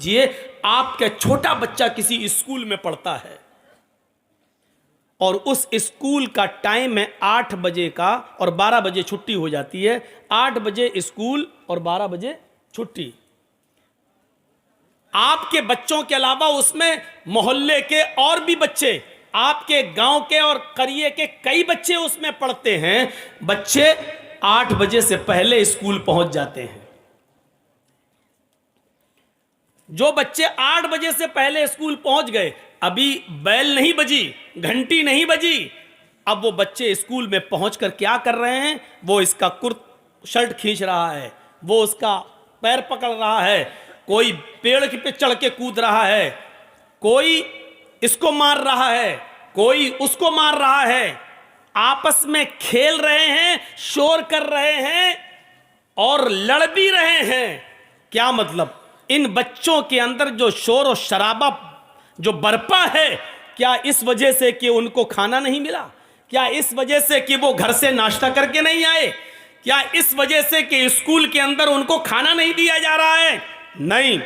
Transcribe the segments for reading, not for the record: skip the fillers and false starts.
कीजिए, आपका छोटा बच्चा किसी स्कूल में पढ़ता है और उस स्कूल का टाइम है 8 बजे का और 12 बजे छुट्टी हो जाती है। 8 बजे स्कूल और 12 बजे छुट्टी। आपके बच्चों के अलावा उसमें मोहल्ले के और भी बच्चे, आपके गांव के और करिए के कई बच्चे उसमें पढ़ते हैं। बच्चे 8 बजे से पहले स्कूल पहुंच जाते हैं। जो बच्चे 8 बजे से पहले स्कूल पहुंच गए, अभी बैल नहीं बजी, घंटी नहीं बजी, अब वो बच्चे स्कूल में पहुंचकर क्या कर रहे हैं? वो इसका शर्ट खींच रहा है, वो उसका पैर पकड़ रहा है, कोई पेड़ पे चढ़ के कूद रहा है, कोई इसको मार रहा है, कोई उसको मार रहा है, आपस में खेल रहे हैं, शोर कर रहे हैं और लड़ भी रहे हैं। क्या मतलब? इन बच्चों के अंदर जो शोर और शराबा जो बरपा है, क्या इस वजह से कि उनको खाना नहीं मिला? क्या इस वजह से कि वो घर से नाश्ता करके नहीं आए? क्या इस वजह से कि स्कूल के अंदर उनको खाना नहीं दिया जा रहा है? नहीं।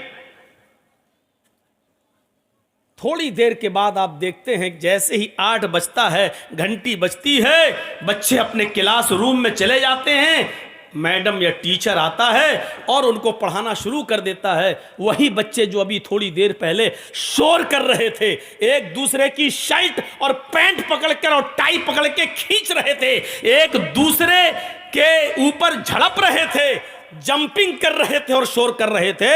थोड़ी देर के बाद आप देखते हैं जैसे ही 8 बजता है, घंटी बजती है, बच्चे अपने क्लास रूम में चले जाते हैं, मैडम या टीचर आता है और उनको पढ़ाना शुरू कर देता है। वही बच्चे जो अभी थोड़ी देर पहले शोर कर रहे थे, एक दूसरे की शर्ट और पैंट पकड़कर और टाई पकड़ के खींच रहे थे, एक दूसरे के ऊपर झड़प रहे थे, जंपिंग कर रहे थे और शोर कर रहे थे,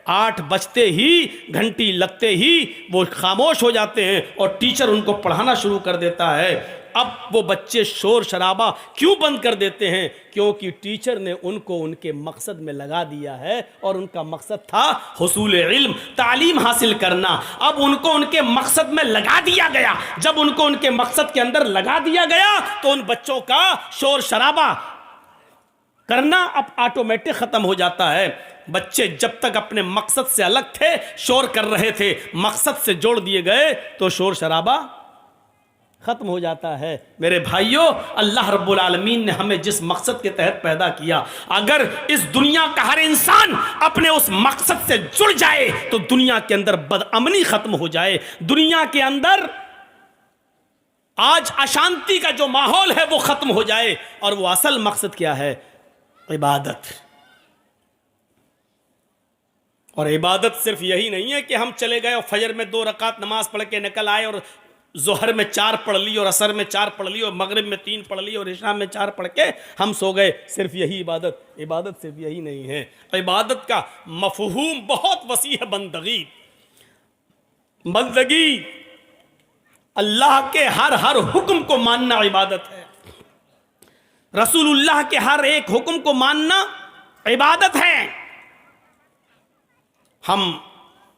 8 बजते ही, घंटी लगते ही वो खामोश हो जाते हैं और टीचर उनको पढ़ाना शुरू कर देता है। अब वो बच्चे शोर शराबा क्यों बंद कर देते हैं? क्योंकि टीचर ने उनको उनके मकसद में लगा दिया है और उनका मकसद था हुसूल इल्म, तालीम हासिल करना। अब उनको उनके मकसद में लगा दिया गया। जब उनको उनके मकसद के अंदर लगा दिया गया तो उन बच्चों का शोर शराबा करना अब ऑटोमेटिक खत्म हो जाता है। बच्चे जब तक अपने मकसद से अलग थे, शोर कर रहे थे, मकसद से जोड़ दिए गए तो शोर शराबा खत्म हो जाता है। मेरे भाइयों, अल्लाह रब्बुल आलमीन ने हमें जिस मकसद के तहत पैदा किया, अगर इस दुनिया का हर इंसान अपने उस मकसद से जुड़ जाए तो दुनिया के अंदर बदअमनी खत्म हो जाए। दुनिया के अंदर आज अशांति का जो माहौल है वो खत्म हो जाए। और वो असल मकसद क्या है? इबादत। और इबादत सिर्फ यही नहीं है कि हम चले गए और फजर में 2 रकात नमाज पढ़ के निकल आए और जोहर में 4 पढ़ ली और असर में 4 पढ़ ली और मगरिब में 3 पढ़ ली और इशा में 4 पढ़ के हम सो गए। सिर्फ यही इबादत? इबादत सिर्फ यही नहीं है। इबादत का मफहूम बहुत वसी है। बंदगी अल्लाह के हर हुक्म को मानना इबादत है। रसूलुल्लाह के हर एक हुक्म को मानना इबादत है। हम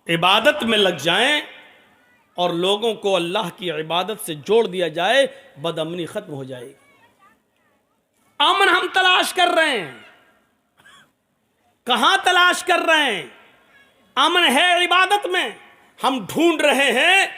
इबादत में लग जाएं और लोगों को अल्लाह की इबादत से जोड़ दिया जाए, बदअमनी खत्म हो जाएगी। अमन हम तलाश कर रहे हैं, कहां तलाश कर रहे हैं? अमन है इबादत में। हम ढूंढ रहे हैं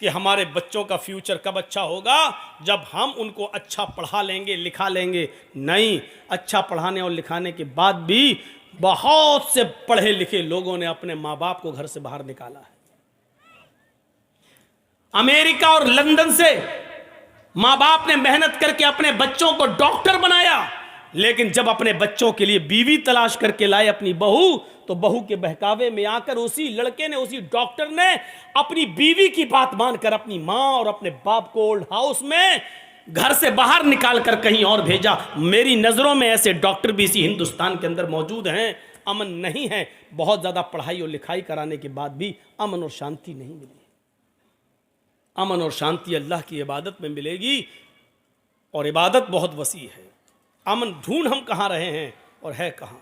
कि हमारे बच्चों का फ्यूचर कब अच्छा होगा, जब हम उनको अच्छा पढ़ा लेंगे, लिखा लेंगे। नहीं, अच्छा पढ़ाने और लिखाने के बाद भी बहुत से पढ़े लिखे लोगों ने अपने माँ बाप को घर से बाहर निकाला है। अमेरिका और लंदन से माँ बाप ने मेहनत करके अपने बच्चों को डॉक्टर बनाया, लेकिन जब अपने बच्चों के लिए बीवी तलाश करके लाए अपनी बहू, तो बहू के बहकावे में आकर उसी लड़के ने, उसी डॉक्टर ने अपनी बीवी की बात मानकर अपनी माँ और अपने बाप को ओल्ड हाउस में घर से बाहर निकाल कर कहीं और भेजा। मेरी नजरों में ऐसे डॉक्टर भी इसी हिंदुस्तान के अंदर मौजूद हैं। अमन नहीं है। बहुत ज्यादा पढ़ाई और लिखाई कराने के बाद भी अमन और शांति नहीं मिली। अमन और शांति अल्लाह की इबादत में मिलेगी, और इबादत बहुत वसी है। अमन ढूंढ हम कहाँ रहे हैं और है कहाँ?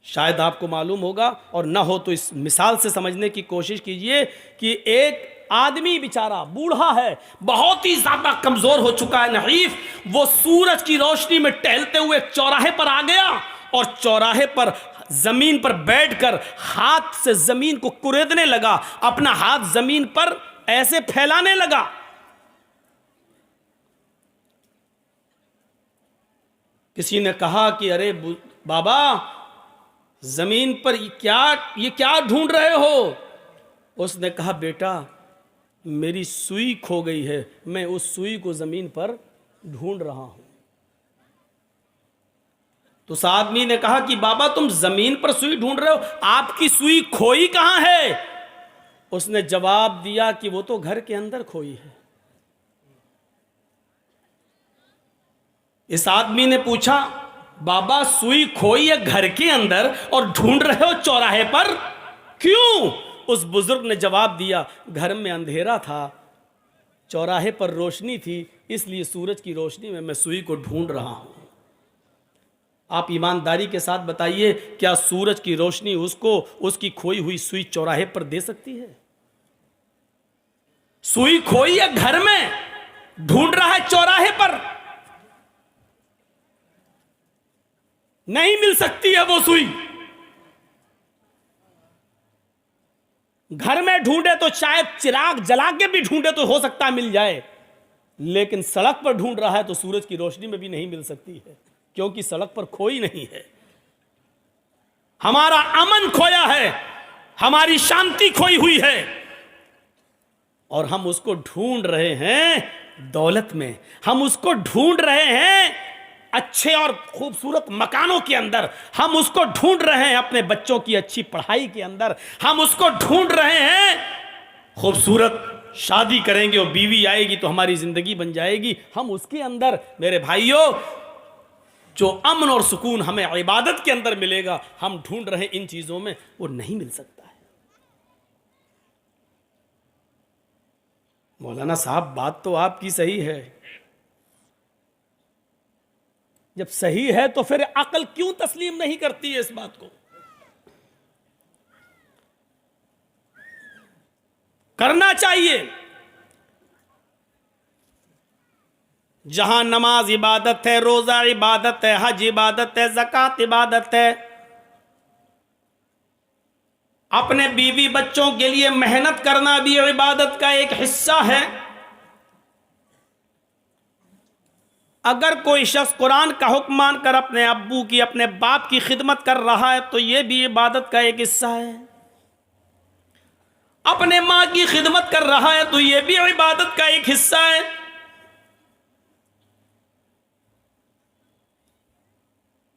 शायद आपको मालूम होगा, और ना हो तो इस मिसाल से समझने की कोशिश कीजिए कि एक आदमी बेचारा बूढ़ा है, बहुत ही ज्यादा कमजोर हो चुका है, नहीफ। वो सूरज की रोशनी में टहलते हुए चौराहे पर आ गया और चौराहे पर जमीन पर बैठकर हाथ से जमीन को कुरेदने लगा, अपना हाथ जमीन पर ऐसे फैलाने लगा। किसी ने कहा कि अरे बाबा, जमीन पर ये क्या ढूंढ रहे हो? उसने कहा, बेटा मेरी सुई खो गई है, मैं उस सुई को जमीन पर ढूंढ रहा हूं। तो उस आदमी ने कहा कि बाबा तुम जमीन पर सुई ढूंढ रहे हो, आपकी सुई खोई कहां है? उसने जवाब दिया कि वो तो घर के अंदर खोई है। इस आदमी ने पूछा, बाबा सुई खोई है घर के अंदर और ढूंढ रहे हो चौराहे पर, क्यों? उस बुजुर्ग ने जवाब दिया, घर में अंधेरा था, चौराहे पर रोशनी थी, इसलिए सूरज की रोशनी में मैं सुई को ढूंढ रहा हूं। आप ईमानदारी के साथ बताइए, क्या सूरज की रोशनी उसको उसकी खोई हुई सुई चौराहे पर दे सकती है? सुई खोई है घर में, ढूंढ रहा है चौराहे पर, नहीं मिल सकती है वो सुई। घर में ढूंढे तो शायद चिराग जला के भी ढूंढे तो हो सकता है मिल जाए, लेकिन सड़क पर ढूंढ रहा है तो सूरज की रोशनी में भी नहीं मिल सकती है, क्योंकि सड़क पर खोई नहीं है। हमारा अमन खोया है, हमारी शांति खोई हुई है, और हम उसको ढूंढ रहे हैं दौलत में, हम उसको ढूंढ रहे हैं अच्छे और खूबसूरत मकानों के अंदर, हम उसको ढूंढ रहे हैं अपने बच्चों की अच्छी पढ़ाई के अंदर, हम उसको ढूंढ रहे हैं खूबसूरत शादी करेंगे और बीवी आएगी तो हमारी जिंदगी बन जाएगी, हम उसके अंदर। मेरे भाइयों, जो अमन और सुकून हमें इबादत के अंदर मिलेगा, हम ढूंढ रहे इन चीजों में, वो नहीं मिल सकता है। मौलाना साहब बात तो आपकी सही है, जब सही है तो फिर अकल क्यों तस्लीम नहीं करती है इस बात को? करना चाहिए। जहां नमाज इबादत है, रोजा इबादत है, हज इबादत है, ज़कात इबादत है, अपने बीवी बच्चों के लिए मेहनत करना भी इबादत का एक हिस्सा है। अगर कोई शख्स कुरान का हुक्म मानकर अपने अब्बू की, अपने बाप की खिदमत कर रहा है तो यह भी इबादत का एक हिस्सा है। अपने मां की खिदमत कर रहा है तो यह भी इबादत का एक हिस्सा है।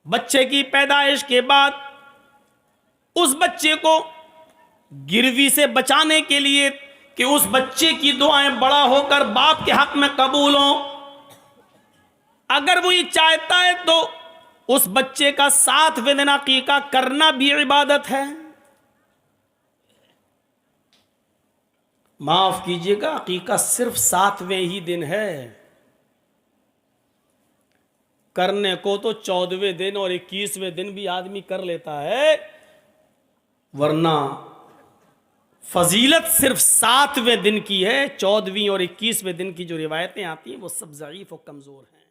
बच्चे की पैदाइश के बाद उस बच्चे को गिरवी से बचाने के लिए कि उस बच्चे की दुआएं बड़ा होकर बाप के हक में कबूल हों, अगर वो ये चाहता है तो उस बच्चे का 7वें दिन अकीका करना भी इबादत है। माफ कीजिएगा, अकीका सिर्फ 7वें ही दिन है, करने को तो 14वें दिन और 21वें दिन भी आदमी कर लेता है, वरना फजीलत सिर्फ 7वें दिन की है। 14वीं और 21वें दिन की जो रिवायतें आती हैं वो सब ज़ईफ और कमज़ोर हैं।